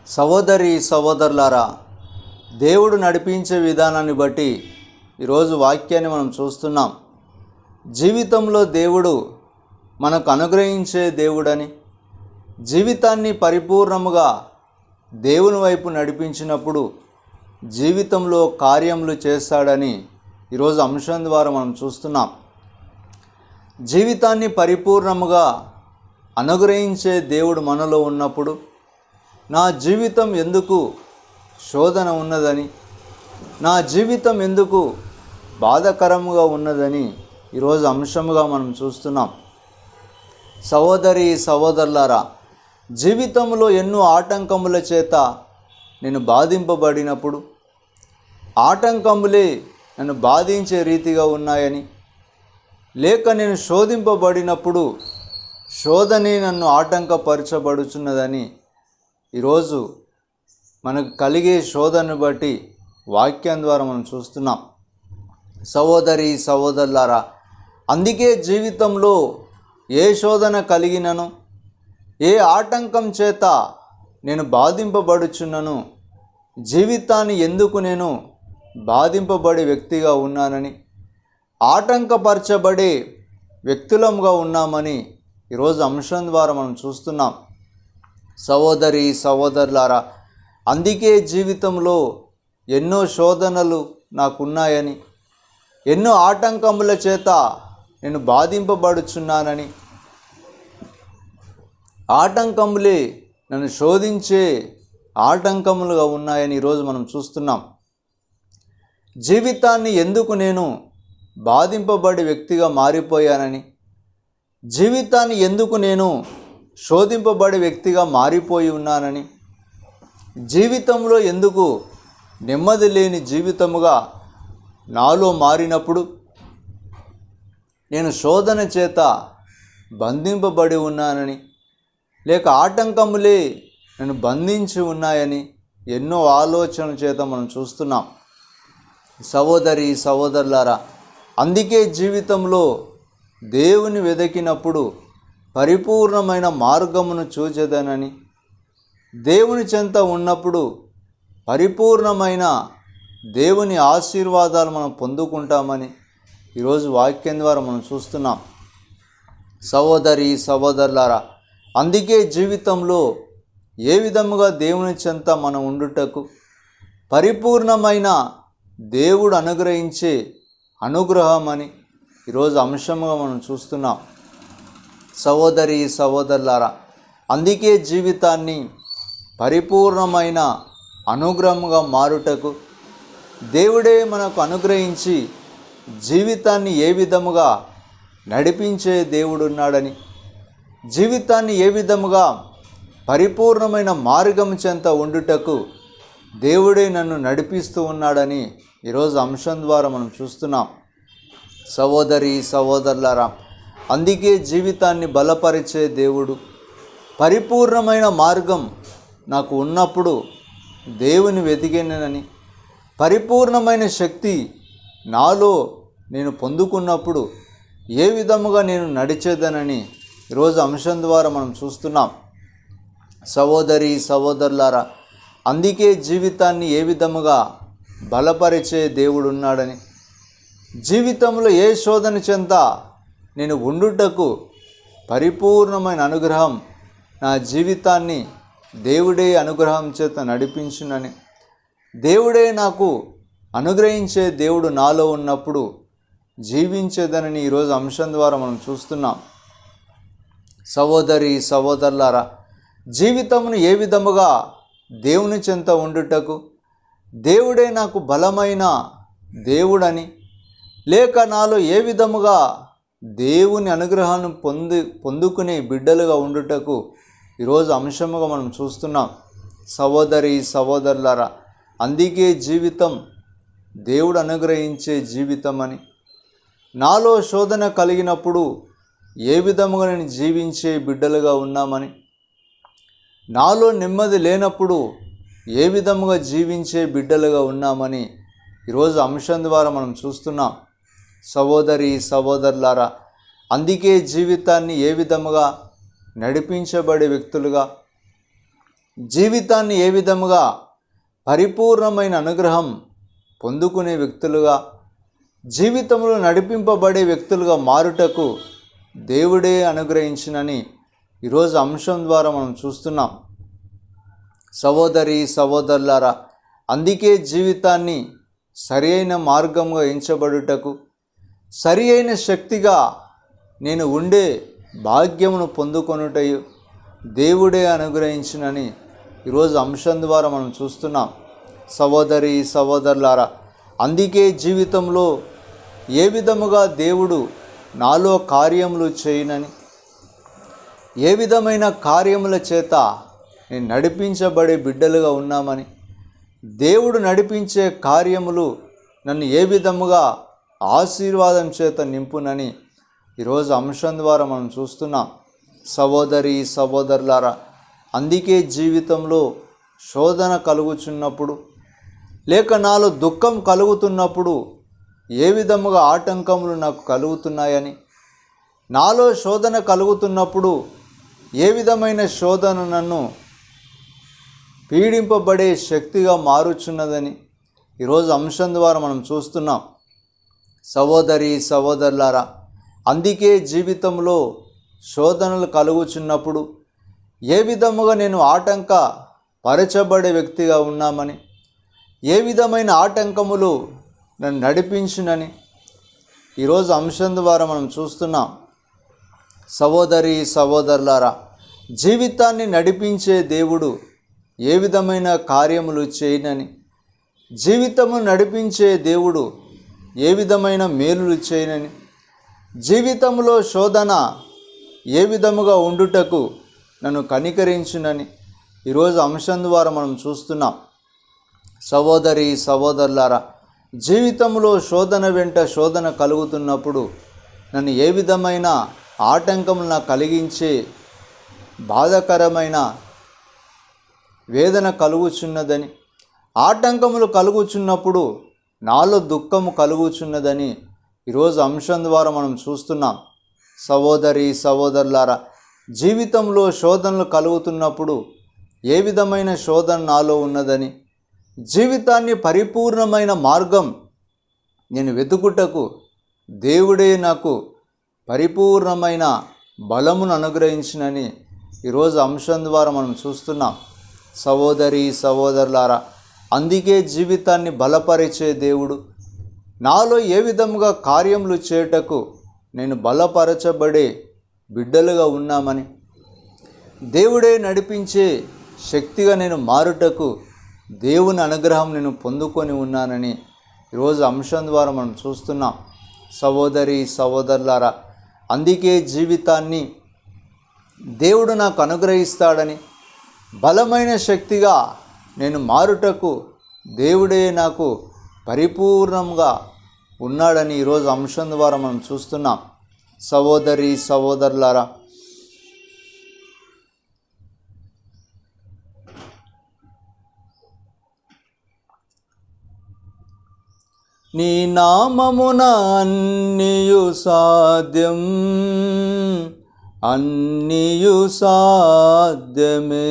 సహోదరి సహోదరులారా, దేవుడు నడిపించే విధానాన్ని బట్టి ఈరోజు వాక్యాన్ని మనం చూస్తున్నాం. జీవితంలో దేవుడు మనకు అనుగ్రహించే దేవుడని, జీవితాన్ని పరిపూర్ణముగా దేవుని వైపు నడిపించినప్పుడు జీవితంలో కార్యములు చేస్తాడని ఈరోజు అంశం ద్వారా మనం చూస్తున్నాం. జీవితాన్ని పరిపూర్ణముగా అనుగ్రహించే దేవుడు మనలో ఉన్నప్పుడు నా జీవితం ఎందుకు శోధన ఉన్నదని, నా జీవితం ఎందుకు బాధాకరంగా ఉన్నదని ఈరోజు అంశముగా మనం చూస్తున్నాం. సహోదరి సహోదరులారా, జీవితంలో ఎన్నో ఆటంకముల చేత నేను బాధింపబడినప్పుడు, ఆటంకములే నన్ను బాధించే రీతిగా ఉన్నాయని, లేక నేను శోధింపబడినప్పుడు శోధనే నన్ను ఆటంకపరచబడుచున్నదని ఈరోజు మనకు కలిగే శోధనను బట్టి వాక్యం ద్వారా మనం చూస్తున్నాం. సహోదరి సహోదరులారా, అందుకే జీవితంలో ఏ శోధన కలిగినను, ఏ ఆటంకం చేత నేను బాధింపబడుచున్నను, జీవితాన్ని ఎందుకు నేను బాధింపబడే వ్యక్తిగా ఉన్నానని, ఆటంకపరచబడే వ్యక్తులంగా ఉన్నామని ఈరోజు అంశం ద్వారా మనం చూస్తున్నాం. సహోదరి సహోదరులారా, అందుకే జీవితంలో ఎన్నో శోధనలు నాకున్నాయని, ఎన్నో ఆటంకముల చేత నేను బాధింపబడుచున్నానని, ఆటంకములే నన్ను శోధించే ఆటంకములుగా ఉన్నాయని ఈరోజు మనం చూస్తున్నాం. జీవితాన్ని ఎందుకు నేను బాధింపబడే వ్యక్తిగా మారిపోయానని, జీవితాన్ని ఎందుకు నేను శోధింపబడే వ్యక్తిగా మారిపోయి ఉన్నానని, జీవితంలో ఎందుకు నెమ్మది లేని జీవితముగా నాలో మారినప్పుడు, నేను శోధన చేత బంధింపబడి ఉన్నానని, లేక ఆటంకములే నన్ను బంధించి ఉన్నాయని ఎన్నో ఆలోచనల చేత మనం చూస్తున్నాం. సహోదరి సహోదరులారా, అందుకే జీవితంలో దేవుని వెదకినప్పుడు పరిపూర్ణమైన మార్గమును చూచెదనని, దేవుని చెంత ఉన్నప్పుడు పరిపూర్ణమైన దేవుని ఆశీర్వాదాలు మనం పొందుకుంటామని ఈరోజు వాక్యం ద్వారా మనం చూస్తున్నాం. సహోదరి సహోదరులారా, అందుకే జీవితంలో ఏ విధముగా దేవుని చెంత మనం ఉండుటకు పరిపూర్ణమైన దేవుడు అనుగ్రహించే అనుగ్రహం అని ఈరోజు అంశంగా మనం చూస్తున్నాం. సహోదరి సహోదరులారా, అందుకే జీవితాన్ని పరిపూర్ణమైన అనుగ్రహంగా మారుటకు దేవుడే మనకు అనుగ్రహించి జీవితాన్ని ఏ విధముగా నడిపించే దేవుడు ఉన్నాడని, జీవితాన్ని ఏ విధముగా పరిపూర్ణమైన మార్గం చెంత ఉండుటకు దేవుడే నన్ను నడిపిస్తూ ఉన్నాడని ఈరోజు అంశం ద్వారా మనం చూస్తున్నాం. సహోదరి సహోదరులారా, అందుకే జీవితాన్ని బలపరిచే దేవుడు, పరిపూర్ణమైన మార్గం నాకు ఉన్నప్పుడు దేవుని వెతికినని, పరిపూర్ణమైన శక్తి నాలో నేను పొందుకున్నప్పుడు ఏ విధముగా నేను నడిచేదనని ఈరోజు అంశం ద్వారా మనం చూస్తున్నాం. సహోదరి సహోదరులారా, అందుకే జీవితాన్ని ఏ విధముగా బలపరిచే దేవుడు ఉన్నాడని, జీవితంలో ఏ శోధన చెంత నేను ఉండుటకు పరిపూర్ణమైన అనుగ్రహం నా జీవితాన్ని దేవుడే అనుగ్రహం చేత నడిపించునని, దేవుడే నాకు అనుగ్రహించే దేవుడు నాలో ఉన్నప్పుడు జీవించేదనని ఈరోజు అంశం ద్వారా మనం చూస్తున్నాం. సహోదరి సహోదరులారా, జీవితమును ఏ విధముగా దేవుని చెంత ఉండుటకు దేవుడే నాకు బలమైన దేవుడని, లేక నాలో ఏ విధముగా దేవుని అనుగ్రహాన్ని పొందుకునే బిడ్డలుగా ఉండుటకు ఈరోజు అంశముగా మనం చూస్తున్నాం. సహోదరి సహోదరులారా, అందుకే జీవితం దేవుడు అనుగ్రహించే జీవితం అని, నాలో శోధన కలిగినప్పుడు ఏ విధముగా నేను జీవించే బిడ్డలుగా ఉన్నామని, నాలో నెమ్మది లేనప్పుడు ఏ విధముగా జీవించే బిడ్డలుగా ఉన్నామని ఈరోజు అంశం ద్వారా మనం చూస్తున్నాం. సహోదరి సహోదరులారా, అందుకే జీవితాన్ని ఏ విధముగా నడిపించబడే వ్యక్తులుగా, జీవితాన్ని ఏ విధముగా పరిపూర్ణమైన అనుగ్రహం పొందుకునే వ్యక్తులుగా, జీవితంలో నడిపింపబడే వ్యక్తులుగా మారుటకు దేవుడే అనుగ్రహించినని ఈరోజు అంశం ద్వారా మనం చూస్తున్నాం. సహోదరి సహోదరులారా, అందుకే జీవితాన్ని సరి అయిన మార్గంగా ఎంచబడుటకు, సరి అయిన శక్తిగా నేను ఉండే భాగ్యమును పొందుకొనుటయు దేవుడే అనుగ్రహించినని ఈరోజు అంశం ద్వారా మనం చూస్తున్నాం. సహోదరి సహోదరులారా, అందుకే జీవితంలో ఏ విధముగా దేవుడు నాలో కార్యములు చేయనని, ఏ విధమైన కార్యముల చేత నేను నడిపించబడే బిడ్డలుగా ఉన్నామని, దేవుడు నడిపించే కార్యములు నన్ను ఏ విధముగా ఆశీర్వాదం చేత నింపునని ఈరోజు అంశం ద్వారా మనం చూస్తున్నాం. సహోదరి సహోదరులారా, అందుకే జీవితంలో శోధన కలుగుచున్నప్పుడు, లేక నాలో దుఃఖం కలుగుతున్నప్పుడు ఏ విధముగా ఆటంకములు నాకు కలుగుతున్నాయని, నాలో శోధన కలుగుతున్నప్పుడు ఏ విధమైన శోధన నన్ను పీడింపబడే శక్తిగా మారుచున్నదని ఈరోజు అంశం ద్వారా మనం చూస్తున్నాం. సహోదరి సహోదరులారా, అందుకే జీవితంలో శోధనలు కలుగుచున్నప్పుడు ఏ విధముగా నేను ఆటంక పరచబడే వ్యక్తిగా ఉన్నామని, ఏ విధమైన ఆటంకములు నన్ను నడిపించునని ఈరోజు అంశం ద్వారా మనం చూస్తున్నాం. సహోదరి సహోదరులారా, జీవితాన్ని నడిపించే దేవుడు ఏ విధమైన కార్యములు చేయనని, జీవితము నడిపించే దేవుడు ఏ విధమైన మేలులు చేయనని, జీవితంలో శోధన ఏ విధముగా ఉండుటకు నన్ను కనికరించునని ఈరోజు అంశం ద్వారా మనం చూస్తున్నాం. సహోదరి సహోదరులారా, జీవితంలో శోధన వెంట శోధన కలుగుతున్నప్పుడు నన్ను ఏ విధమైన ఆటంకములు నాకు కలిగించే బాధాకరమైన వేదన కలుగుచున్నదని, ఆటంకములు కలుగుచున్నప్పుడు నాలో దుఃఖము కలుగుచున్నదని ఈరోజు అంశం ద్వారా మనం చూస్తున్నాం. సహోదరి సహోదరులారా, జీవితంలో శోధనలు కలుగుతున్నప్పుడు ఏ విధమైన శోధన నాలో ఉన్నదని, జీవితాన్ని పరిపూర్ణమైన మార్గం నేను వెతుకుటకు దేవుడే నాకు పరిపూర్ణమైన బలమును అనుగ్రహించినని ఈరోజు అంశం ద్వారా మనం చూస్తున్నాం. సహోదరి సహోదరులారా, అందుకే జీవితాన్ని బలపరిచే దేవుడు నాలో ఏ విధముగా కార్యములు చేయుటకు నేను బలపరచబడే బిడ్డలుగా ఉన్నామని, దేవుడే నడిపించే శక్తిగా నేను మారుటకు దేవుని అనుగ్రహం నేను పొందుకొని ఉన్నానని ఈరోజు అంశం ద్వారా మనం చూస్తున్నాం. సహోదరి సహోదరులారా, అందుకే జీవితాన్ని దేవుడు నాకు అనుగ్రహిస్తాడని, బలమైన శక్తిగా నేను మారుటకు దేవుడే నాకు పరిపూర్ణంగా ఉన్నాడని ఈరోజు అంశం ద్వారా మనం చూస్తున్నాం. సహోదరి సహోదరులారా, నీ నామమున అన్నియు సాధ్యం, అన్నియు సాధ్యమే.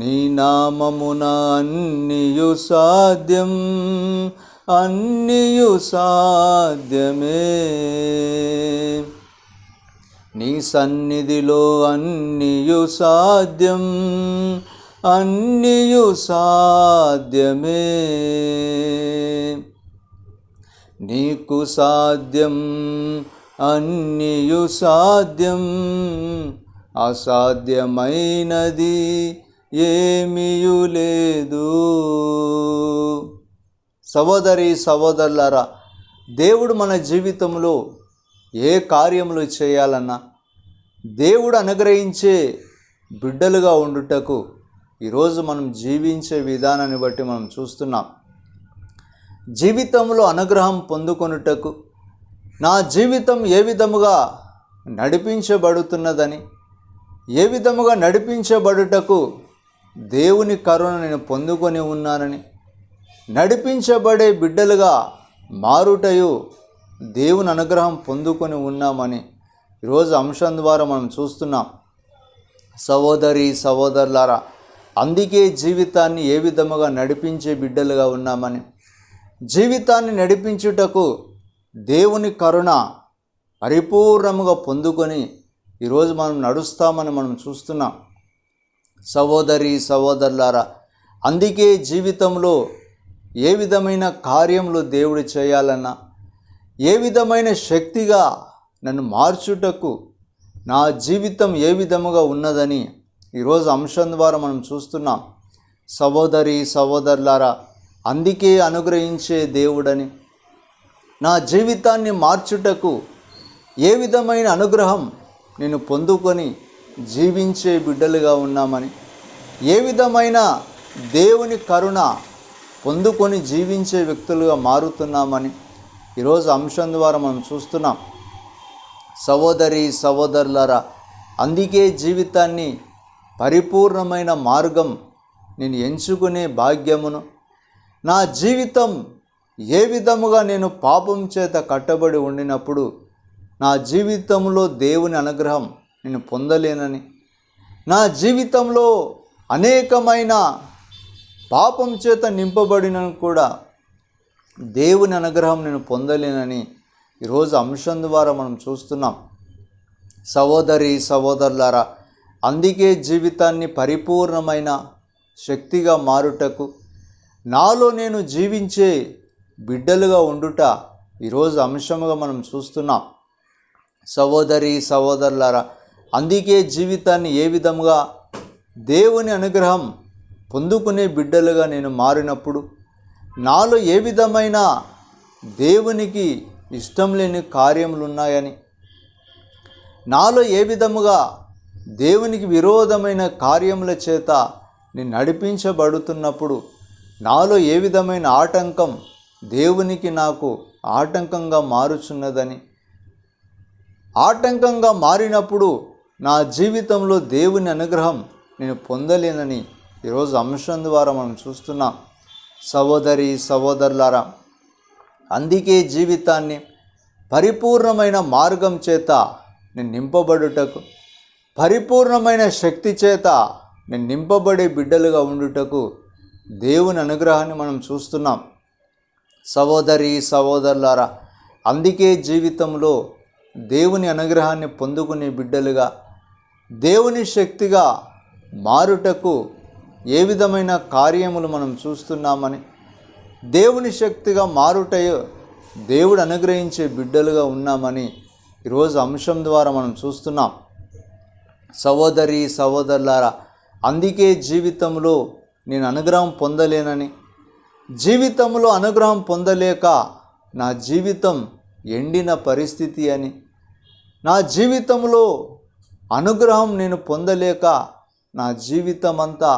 నీ నామమున అన్నియు సాధ్యం, అన్నియు సాధ్యమే. నీ సన్నిధిలో అన్నియు సాధ్యం, అన్నియు సాధ్యమే. నీకు సాధ్యం అన్నియు సాధ్యం, అసాధ్యమైనది ఏమీయు లేదు. సహోదరి సహోదరులారా, దేవుడు మన జీవితంలో ఏ కార్యములు చేయాలన్నా దేవుడు అనుగ్రహించే బిడ్డలుగా ఉండుటకు ఈరోజు మనం జీవించే విధానాన్ని బట్టి మనం చూస్తున్నాం. జీవితంలో అనుగ్రహం పొందుకొనుటకు నా జీవితం ఏ విధముగా నడిపించబడుతున్నదని, ఏ విధముగా నడిపించబడుటకు దేవుని కరుణ నేను పొందుకొని ఉన్నానని, నడిపించబడే బిడ్డలుగా మారుటయు దేవుని అనుగ్రహం పొందుకొని ఉన్నామని ఈరోజు అంశం ద్వారా మనం చూస్తున్నాం. సహోదరి సహోదరులారా, అందుకే జీవితాన్ని ఏ విధముగా నడిపించే బిడ్డలుగా ఉన్నామని, జీవితాన్ని నడిపించుటకు దేవుని కరుణ పరిపూర్ణముగా పొందుకొని ఈరోజు మనం నడుస్తామని మనం చూస్తున్నాం. సహోదరి సహోదరులారా, అందుకే జీవితంలో ఏ విధమైన కార్యములు దేవుడు చేయాలన్నా, ఏ విధమైన శక్తిగా నన్ను మార్చుటకు నా జీవితం ఏ విధముగా ఉన్నదని ఈరోజు అంశం ద్వారా మనం చూస్తున్నాం. సహోదరి సహోదరులారా, అందుకే అనుగ్రహించే దేవుడని, నా జీవితాన్ని మార్చుటకు ఏ విధమైన అనుగ్రహం నేను పొందుకొని జీవించే బిడ్డలుగా ఉన్నామని, ఏ విధమైన దేవుని కరుణ పొందుకొని జీవించే వ్యక్తులుగా మారుతున్నామని ఈరోజు అంశం ద్వారా మనం చూస్తున్నాం. సహోదరి సహోదరులారా, అందుకే జీవితాన్ని పరిపూర్ణమైన మార్గం నేను ఎంచుకునే భాగ్యమును, నా జీవితం ఏ విధముగా నేను పాపం చేత కట్టబడి ఉండినప్పుడు నా జీవితంలో దేవుని అనుగ్రహం నేను పొందలేనని, నా జీవితంలో అనేకమైన పాపం చేత నింపబడిన కూడా దేవుని అనుగ్రహం నేను పొందలేనని ఈరోజు అంశం ద్వారా మనం చూస్తున్నాం. సహోదరి సహోదరులారా, అందుకే జీవితాన్ని పరిపూర్ణమైన శక్తిగా మారుటకు, నాలో నేను జీవించే బిడ్డలుగా ఉండుట ఈరోజు అంశముగా మనం చూస్తున్నాం. సహోదరి సహోదరులారా, అందుకే జీవితాన్ని ఏ విధముగా దేవుని అనుగ్రహం పొందుకునే బిడ్డలుగా నేను మారినప్పుడు నాలో ఏ విధమైన దేవునికి ఇష్టం లేని కార్యములు ఉన్నాయని, నాలో ఏ విధముగా దేవునికి విరోధమైన కార్యముల చేత నేను నడిపించబడుతున్నప్పుడు నాలో ఏ విధమైన ఆటంకం దేవునికి నాకు ఆటంకంగా మారుచున్నదని, ఆటంకంగా మారినప్పుడు నా జీవితంలో దేవుని అనుగ్రహం నేను పొందలేనని ఈరోజు అంశం ద్వారా మనం చూస్తున్నాం. సహోదరి సహోదరులారా, అందుకే జీవితాన్ని పరిపూర్ణమైన మార్గం చేత నేను నింపబడుటకు, పరిపూర్ణమైన శక్తి చేత నేను నింపబడే బిడ్డలుగా ఉండుటకు దేవుని అనుగ్రహాన్ని మనం చూస్తున్నాం. సహోదరి సహోదరులారా, అందుకే జీవితంలో దేవుని అనుగ్రహాన్ని పొందుకునే బిడ్డలుగా దేవుని శక్తిగా మారుటకు ఏ విధమైన కార్యములు మనం చూస్తున్నామని, దేవుని శక్తిగా మారుటయో దేవుడు అనుగ్రహించే బిడ్డలుగా ఉన్నామని ఈరోజు అంశం ద్వారా మనం చూస్తున్నాం. సహోదరి సహోదరులారా, అందుకే జీవితంలో నేను అనుగ్రహం పొందలేనని, జీవితంలో అనుగ్రహం పొందలేక నా జీవితం ఎండిన పరిస్థితి అని, నా జీవితంలో అనుగ్రహం నేను పొందలేక నా జీవితం అంతా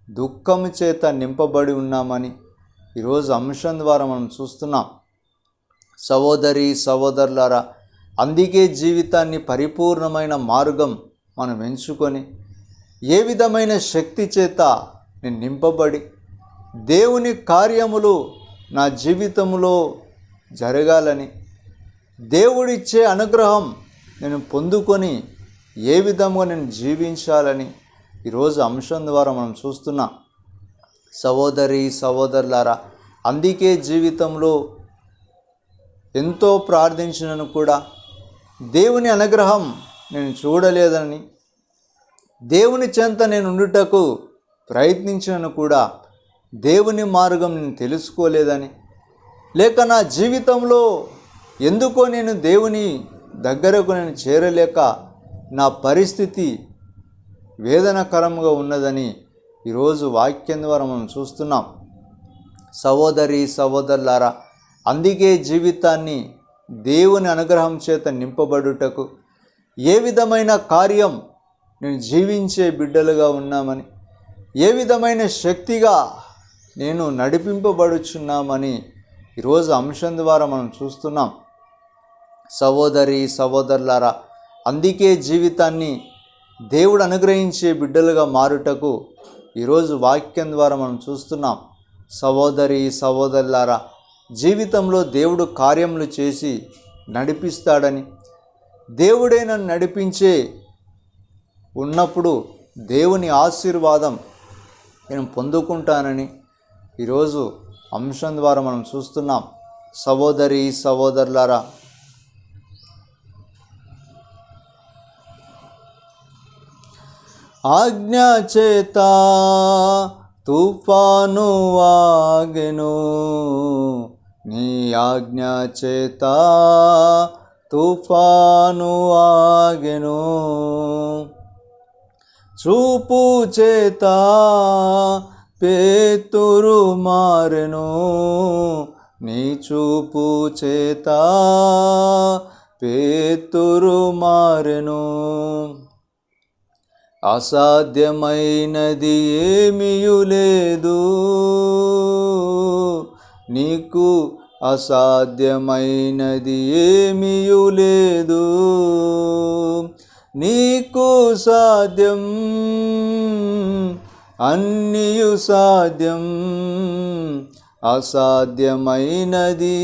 దుఃఖము చేత నింపబడి ఉన్నామని ఈరోజు అంశం ద్వారా మనం చూస్తున్నాం. సహోదరి సహోదరులారా, అందుకే జీవితాన్ని పరిపూర్ణమైన మార్గం మనం ఎంచుకొని ఏ విధమైన శక్తి చేత నేను నింపబడి దేవుని కార్యములు నా జీవితంలో జరగాలని, దేవుడిచ్చే అనుగ్రహం నేను పొందుకొని ఏ విధంగా నేను జీవించాలని ఈరోజు అంశం ద్వారా మనం చూస్తున్నాం. సహోదరి సహోదరులారా, అందుకే జీవితంలో ఎంతో ప్రార్థించినను కూడా దేవుని అనుగ్రహం నేను చూడలేదని, దేవుని చెంత నేను ఉండుటకు ప్రయత్నించినను కూడా దేవుని మార్గం నేను తెలుసుకోలేదని, లేక నా జీవితంలో ఎందుకో నేను దేవుని దగ్గరకు నేను చేరలేక నా పరిస్థితి వేదనకరంగా ఉన్నదని ఈరోజు వాక్యం ద్వారా మనం చూస్తున్నాం. సహోదరి సహోదరులారా, అందుకే జీవితాన్ని దేవుని అనుగ్రహం చేత నింపబడుటకు ఏ విధమైన కార్యం నేను జీవించే బిడ్డలుగా ఉన్నామని, ఏ విధమైన శక్తిగా నేను నడిపింపబడుచున్నామని ఈరోజు అంశం ద్వారా మనం చూస్తున్నాం. సహోదరి సహోదరులారా, అందుకే జీవితాన్ని దేవుడు అనుగ్రహించే బిడ్డలుగా మారుటకు ఈరోజు వాక్యం ద్వారా మనం చూస్తున్నాం. సహోదరి సహోదరులారా, జీవితంలో దేవుడు కార్యములు చేసి నడిపిస్తాడని, దేవుడే నన్ను నడిపించే ఉన్నప్పుడు దేవుని ఆశీర్వాదం నేను పొందుకుంటానని ఈరోజు అంశం ద్వారా మనం చూస్తున్నాం. సహోదరి సహోదరులారా, ఆజ్ఞ చేత తుఫాను ఆగెను, నీ ఆజ్ఞ చేత తుఫాను ఆగెను, చూపు చేత పేతురు మారెను, నీ చూపు చేత పేతురు మారెను, అసాధ్యమైనది ఏమీయు లేదు, నీకు అసాధ్యమైనది ఏమీయు లేదు, నీకు సాధ్యం అన్నియు సాధ్యం, అసాధ్యమైనది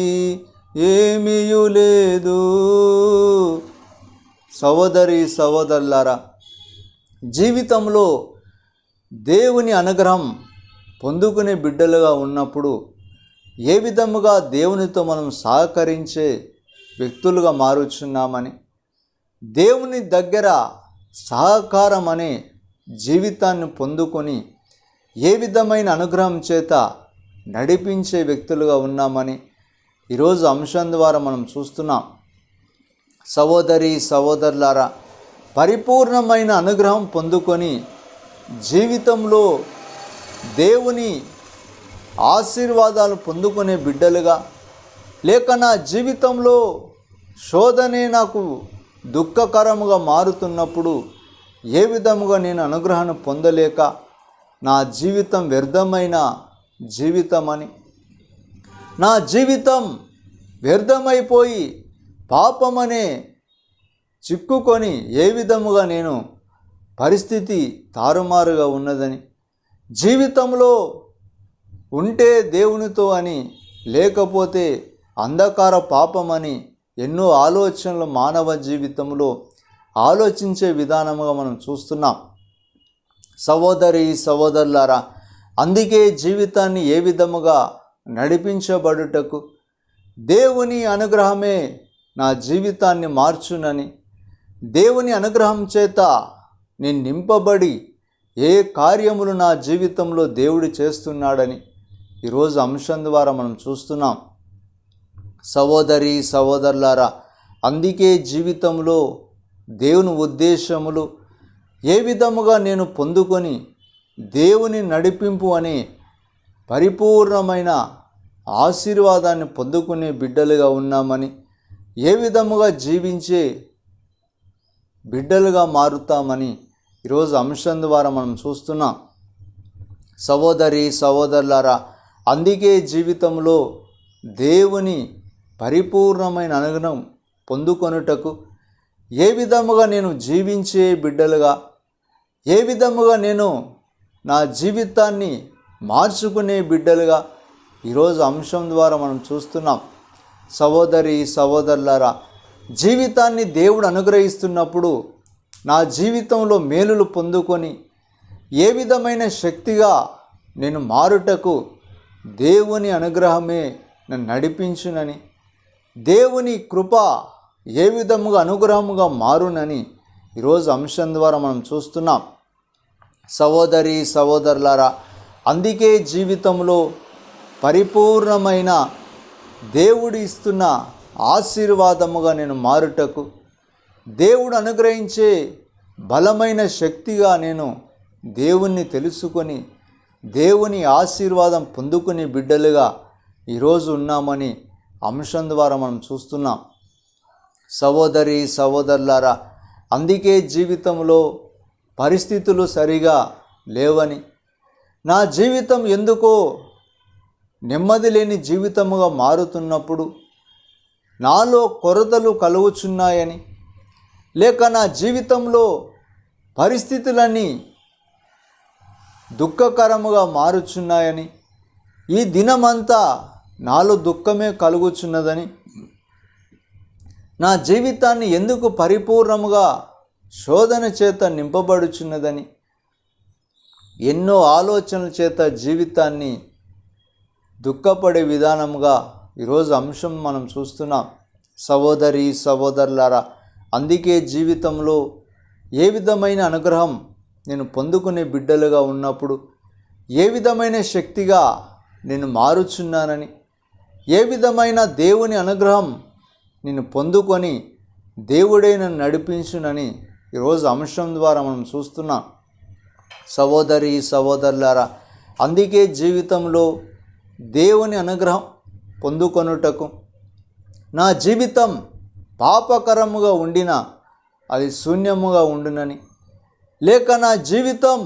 ఏమీయు లేదు. సహోదరి సహోదరులారా, జీవితంలో దేవుని అనుగ్రహం పొందుకునే బిడ్డలుగా ఉన్నప్పుడు ఏ విధముగా దేవునితో మనం సహకరించే వ్యక్తులుగా మారుచున్నామని, దేవుని దగ్గర సహకారం అనే జీవితాన్ని పొందుకొని ఏ విధమైన అనుగ్రహం చేత నడిపించే వ్యక్తులుగా ఉన్నామని ఈరోజు అంశం ద్వారా మనం చూస్తున్నాం. సహోదరి సహోదరులారా, పరిపూర్ణమైన అనుగ్రహం పొందుకొని జీవితంలో దేవుని ఆశీర్వాదాలు పొందుకునే బిడ్డలుగా, లేక నా జీవితంలో శోధనే నాకు దుఃఖకరముగా మారుతున్నప్పుడు ఏ విధముగా నేను అనుగ్రహాన్ని పొందలేక నా జీవితం వ్యర్థమైన జీవితమని, నా జీవితం వ్యర్థమైపోయి పాపమనే చిక్కుకొని ఏ విధముగా నేను పరిస్థితి తారుమారుగా ఉన్నదని, జీవితంలో ఉంటే దేవునితో అని లేకపోతే అంధకార పాపమని ఎన్నో ఆలోచనలు మానవ జీవితంలో ఆలోచించే విధానముగా మనం చూస్తున్నాం. సహోదరి సహోదరులారా, అందుకే జీవితాన్ని ఏ విధముగా నడిపించబడుటకు దేవుని అనుగ్రహమే నా జీవితాన్ని మార్చునని, దేవుని అనుగ్రహం చేత నేను నింపబడి ఏ కార్యములు నా జీవితంలో దేవుడు చేస్తున్నాడని ఈరోజు అంశం ద్వారా మనం చూస్తున్నాం. సహోదరి సహోదరులారా, అందుకే జీవితంలో దేవుని ఉద్దేశములు ఏ విధముగా నేను పొందుకొని దేవుని నడిపింపు అనే పరిపూర్ణమైన ఆశీర్వాదాన్ని పొందుకునే బిడ్డలుగా ఉన్నామని, ఏ విధముగా జీవించే బిడ్డలుగా మారుతామని ఈరోజు అంశం ద్వారా మనం చూస్తున్నాం. సహోదరి సహోదరులారా, అందుకే జీవితంలో దేవుని పరిపూర్ణమైన అనుగ్రహం పొందుకొనుటకు ఏ విధముగా నేను జీవించే బిడ్డలుగా, ఏ విధముగా నేను నా జీవితాన్ని మార్చుకునే బిడ్డలుగా ఈరోజు అంశం ద్వారా మనం చూస్తున్నాం. సహోదరి సహోదరులారా, జీవితాన్ని దేవుడు అనుగ్రహిస్తున్నప్పుడు నా జీవితంలో మేలులు పొందుకొని ఏ విధమైన శక్తిగా నేను మారుటకు దేవుని అనుగ్రహమే నన్ను నడిపించునని, దేవుని కృప ఏ విధముగా అనుగ్రహముగా మారునని ఈరోజు అంశం ద్వారా మనం చూస్తున్నాం. సహోదరి సహోదరులారా, అందుకే జీవితంలో పరిపూర్ణమైన దేవుడు ఇస్తున్న ఆశీర్వాదముగా నేను మారుటకు, దేవుడు అనుగ్రహించే బలమైన శక్తిగా నేను దేవుణ్ణి తెలుసుకొని దేవుని ఆశీర్వాదం పొందుకునే బిడ్డలుగా ఈరోజు ఉన్నామని అంశం ద్వారా మనం చూస్తున్నాం. సహోదరి సహోదరులారా, అందుకే జీవితంలో పరిస్థితులు సరిగా లేవని, నా జీవితం ఎందుకో నెమ్మది లేని జీవితముగా మారుతున్నప్పుడు, నాలో కొరతలు కలుగుచున్నాయని, లేక నా జీవితంలో పరిస్థితులన్నీ దుఃఖకరముగా మారుచున్నాయని, ఈ దినమంతా నాలో దుఃఖమే కలుగుచున్నదని, నా జీవితాన్ని ఎందుకు పరిపూర్ణముగా శోధన చేత నింపబడుచున్నదని, ఎన్నో ఆలోచనల చేత జీవితాన్ని దుఃఖపడే విధానముగా ఈరోజు అంశం మనం చూస్తున్నాం. సహోదరి సహోదరులారా, అందుకే జీవితంలో ఏ విధమైన అనుగ్రహం నేను పొందుకునే బిడ్డలుగా ఉన్నప్పుడు, ఏ విధమైన శక్తిగా నేను మారుచున్నానని, ఏ విధమైన దేవుని అనుగ్రహం నేను పొందుకొని దేవుడే నన్ను నడిపించునని ఈరోజు అంశం ద్వారా మనం చూస్తున్నాం. సహోదరి సహోదరులారా, అందుకే జీవితంలో దేవుని అనుగ్రహం పొందుకొనుటకు, నా జీవితం పాపకరముగా ఉండినా అది శూన్యముగా ఉండునని, లేక నా జీవితం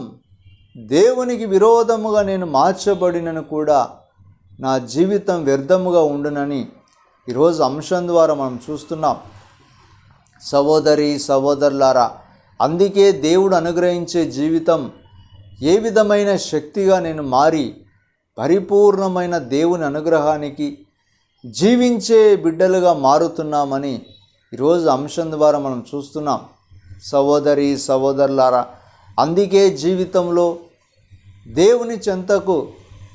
దేవునికి విరోధముగా నేను మార్చబడినను కూడా నా జీవితం వ్యర్థముగా ఉండునని ఈరోజు అంశం ద్వారా మనం చూస్తున్నాం. సహోదరి సహోదరులారా, అందుకే దేవుడు అనుగ్రహించే జీవితం ఏ విధమైన శక్తిగా నేను మారి పరిపూర్ణమైన దేవుని అనుగ్రహానికి జీవించే బిడ్డలుగా మారుతున్నామని ఈరోజు అంశం ద్వారా మనం చూస్తున్నాం. సహోదరి సహోదరులారా, అందుకే జీవితంలో దేవుని చెంతకు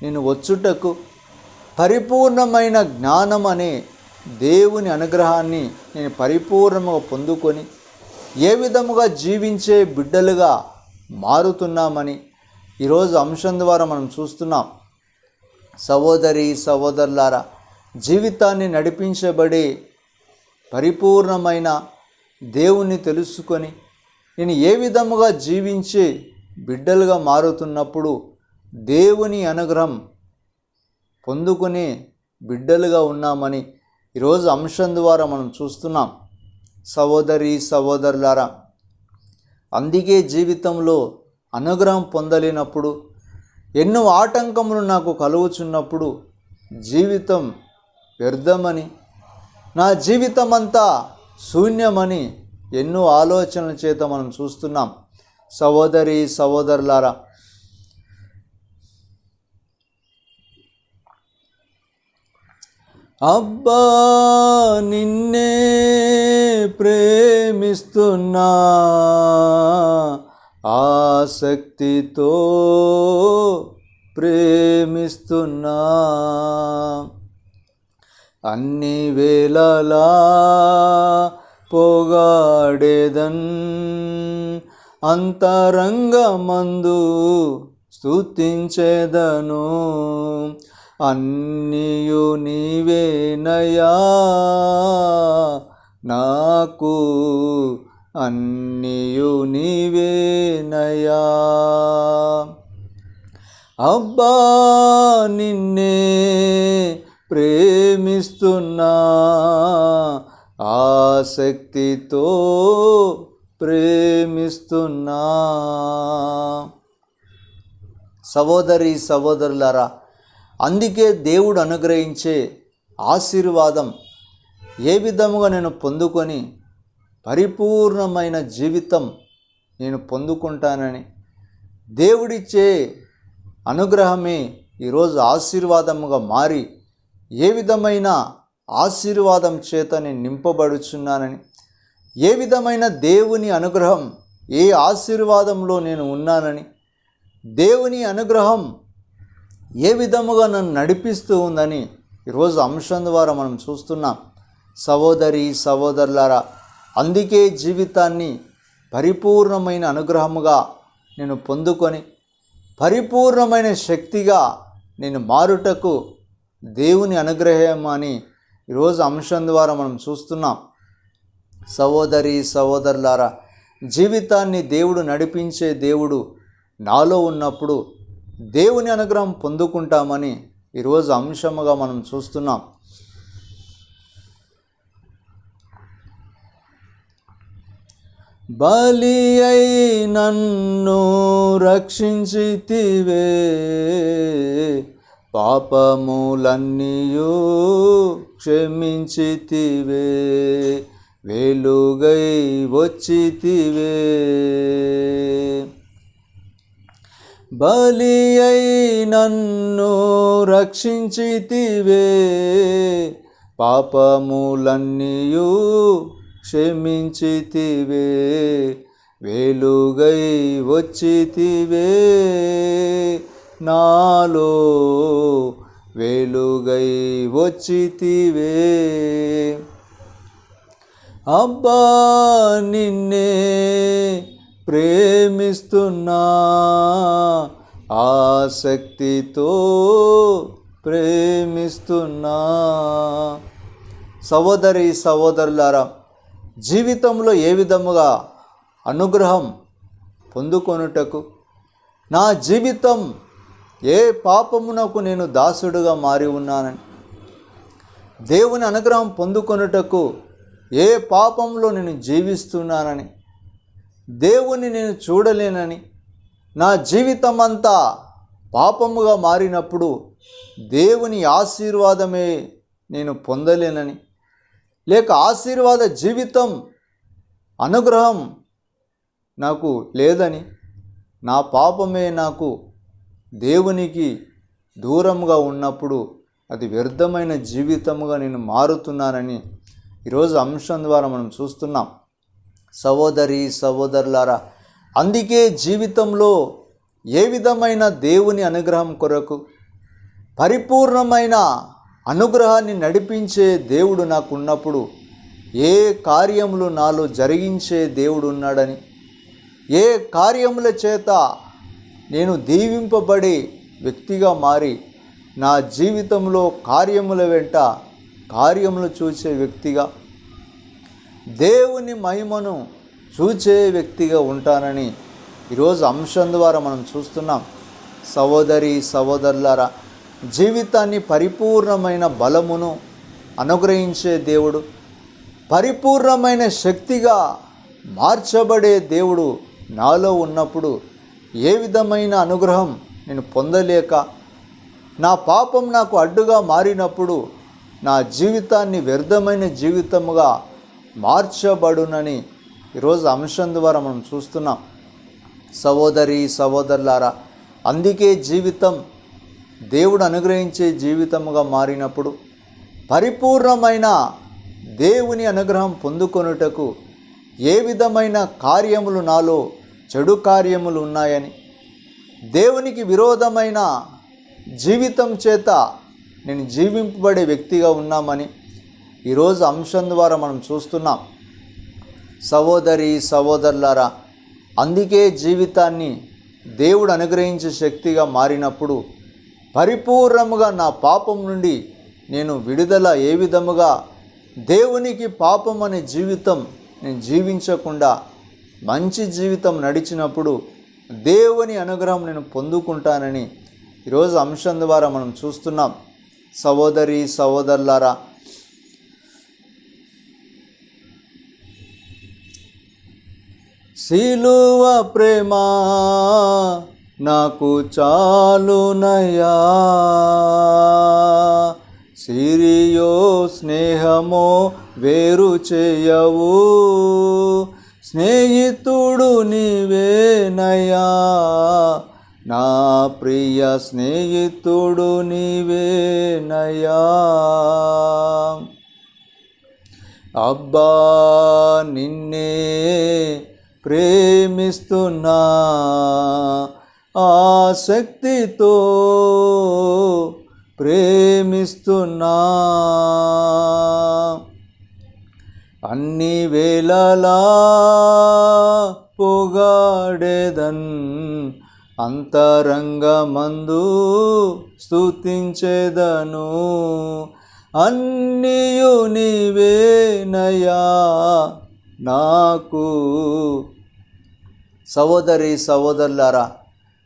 నేను వచ్చుటకు పరిపూర్ణమైన జ్ఞానం అనే దేవుని అనుగ్రహాన్ని నేను పరిపూర్ణంగా పొందుకొని ఏ విధముగా జీవించే బిడ్డలుగా మారుతున్నామని ఈరోజు అంశం ద్వారా మనం చూస్తున్నాం. సహోదరి సహోదరులారా, జీవితాన్ని నడిపించబడే పరిపూర్ణమైన దేవుణ్ణి తెలుసుకొని నేను ఏ విధముగా జీవించే బిడ్డలుగా మారుతున్నప్పుడు దేవుని అనుగ్రహం పొందుకునే బిడ్డలుగా ఉన్నామని ఈరోజు అంశం ద్వారా మనం చూస్తున్నాం. సహోదరి సహోదరులారా, అందుకే జీవితంలో అనుగ్రహం పొందలేనప్పుడు, ఎన్నో ఆటంకములు నాకు కలుగుచున్నప్పుడు జీవితం వ్యర్థమని, నా జీవితం అంతా శూన్యమని ఎన్నో ఆలోచనల చేత మనం చూస్తున్నాం. సహోదరి సహోదరులారా, అబ్బా నిన్నే ప్రేమిస్తున్నా, ఆసక్తితో ప్రేమిస్తున్నా, అన్ని వేళలా పొగాడేదన్, అంతరంగమందు స్తుతించెదను, అన్నియు నీవేనయా నాకు, అన్నియు నీవేనయా. అబ్బా నిన్నే ప్రేమిస్తున్నా, ఆసక్తితో ప్రేమిస్తున్నా. సహోదరి సహోదరులారా, అందుకే దేవుడు అనుగ్రహించే ఆశీర్వాదం ఏ విధముగా నేను పొందుకొని పరిపూర్ణమైన జీవితం నేను పొందుకుంటానని, దేవుడిచ్చే అనుగ్రహమే ఈరోజు ఆశీర్వాదముగా మారి ఏ విధమైన ఆశీర్వాదం చేత నేను నింపబడుచున్నానని, ఏ విధమైన దేవుని అనుగ్రహం ఏ ఆశీర్వాదంలో నేను ఉన్నానని, దేవుని అనుగ్రహం ఏ విధముగా నన్ను నడిపిస్తూ ఉందని ఈరోజు అంశం ద్వారా మనం చూస్తున్నాం. సహోదరి సహోదరులారా, అందుకే జీవితాన్ని పరిపూర్ణమైన అనుగ్రహముగా నేను పొందుకొని పరిపూర్ణమైన శక్తిగా నేను మారుటకు దేవుని అనుగ్రహం అని ఈరోజు అంశం ద్వారా మనం చూస్తున్నాం. సహోదరి సహోదరులారా, జీవితాన్ని దేవుడు నడిపించే దేవుడు నాలో ఉన్నప్పుడు దేవుని అనుగ్రహం పొందుకుంటామని ఈరోజు అంశముగా మనం చూస్తున్నాం. బలి అయి నన్ను రక్షించితివే, పాపములన్నీయు క్షమించితివే, వెలుగై వచ్చితివే. బలి అయి నన్ను రక్షించితివే, పాపములన్నీయు క్షమించితివే, వెలుగై వచ్చితివే నాలో, వెలుగై వచ్చితివే. అబ్బా నిన్నే ప్రేమిస్తున్నా, ఆసక్తితో ప్రేమిస్తున్నా. సహోదరి సహోదరులారా, జీవితంలో ఏ విధముగా అనుగ్రహం పొందుకొనుటకు, నా జీవితం ఏ పాపమునకు నేను దాసుడుగా మారి ఉన్నానని, దేవుని అనుగ్రహం పొందుకొనుటకు ఏ పాపంలో నేను జీవిస్తున్నానని, దేవుని నేను చూడలేనని, నా జీవితం అంతా పాపముగా మారినప్పుడు దేవుని ఆశీర్వాదమే నేను పొందలేనని, లేక ఆశీర్వాద జీవితం అనుగ్రహం నాకు లేదని, నా పాపమే నాకు దేవునికి దూరంగా ఉన్నప్పుడు అది వ్యర్థమైన జీవితముగా నేను మారుతున్నానని ఈరోజు అంశం ద్వారా మనం చూస్తున్నాం. సహోదరి సహోదరులారా, అందుకే జీవితంలో ఏ విధమైన దేవుని అనుగ్రహం కొరకు, పరిపూర్ణమైన అనుగ్రహాన్ని నడిపించే దేవుడు నాకు ఉన్నప్పుడు ఏ కార్యములు నాలో జరిగించే దేవుడు ఉన్నాడని, ఏ కార్యముల చేత నేను దీవింపబడి వ్యక్తిగా మారి నా జీవితంలో కార్యముల వెంట కార్యములు చూసే వ్యక్తిగా, దేవుని మహిమను చూచే వ్యక్తిగా ఉంటానని ఈరోజు అంశం ద్వారా మనం చూస్తున్నాం. సహోదరి సహోదరులారా, జీవితాన్ని పరిపూర్ణమైన బలమును అనుగ్రహించే దేవుడు, పరిపూర్ణమైన శక్తిగా మార్చబడే దేవుడు నాలో ఉన్నప్పుడు ఏ విధమైన అనుగ్రహం నేను పొందలేక, నా పాపం నాకు అడ్డుగా మారినప్పుడు నా జీవితాన్ని వ్యర్థమైన జీవితముగా మార్చబడునని ఈరోజు అంశం ద్వారా మనం చూస్తున్నాం. సహోదరి సహోదరులారా, అందుకే జీవితం దేవుడు అనుగ్రహించే జీవితముగా మారినప్పుడు పరిపూర్ణమైన దేవుని అనుగ్రహం పొందుకొనుటకు ఏ విధమైన కార్యములు నాలో చెడు కార్యములు ఉన్నాయని, దేవునికి విరోధమైన జీవితం చేత నేను జీవింపబడే వ్యక్తిగా ఉన్నామని ఈరోజు అంశం ద్వారా మనం చూస్తున్నాం. సహోదరి సహోదరులారా, అందుకే జీవితాన్ని దేవుడు అనుగ్రహించే శక్తిగా మారినప్పుడు పరిపూర్ణముగా నా పాపం నుండి నేను విడుదల ఏ విధముగా దేవునికి పాపం అనే జీవితం నేను జీవించకుండా మంచి జీవితం నడిచినప్పుడు దేవుని అనుగ్రహం నేను పొందుకుంటానని ఈరోజు అంశం ద్వారా మనం చూస్తున్నాం. సహోదరి సహోదరులారా, సిలువ ప్రేమ నాకు చాలునయ్యా, సిరియో స్నేహమో వేరు చేయవు, స్నేహితుడు నీవేనయ్యా, నా ప్రియ స్నేహితుడు నీవేనయ్యా. అబ్బా నిన్నే ప్రేమిస్తున్నా, ఆసక్తితో ప్రేమిస్తున్నా, అన్ని వేళలా పొగాడేదన్, అంతరంగమందు స్తుతించెదను, అన్నియు నీవేనయ్యా నాకు. సహోదరి సహోదరులారా,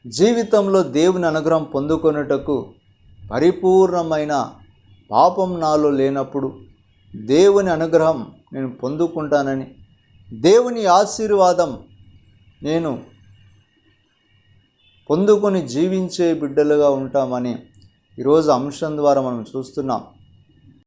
జీవితంలో దేవుని అనుగ్రహం పొందుకొనుటకు పరిపూర్ణమైన పాపం నాలో లేనప్పుడు దేవుని అనుగ్రహం నేను పొందుకుంటానని, దేవుని ఆశీర్వాదం నేను పొందుకొని జీవించే బిడ్డలుగా ఉంటామని ఈరోజు అంశం ద్వారా మనం చూస్తున్నాం.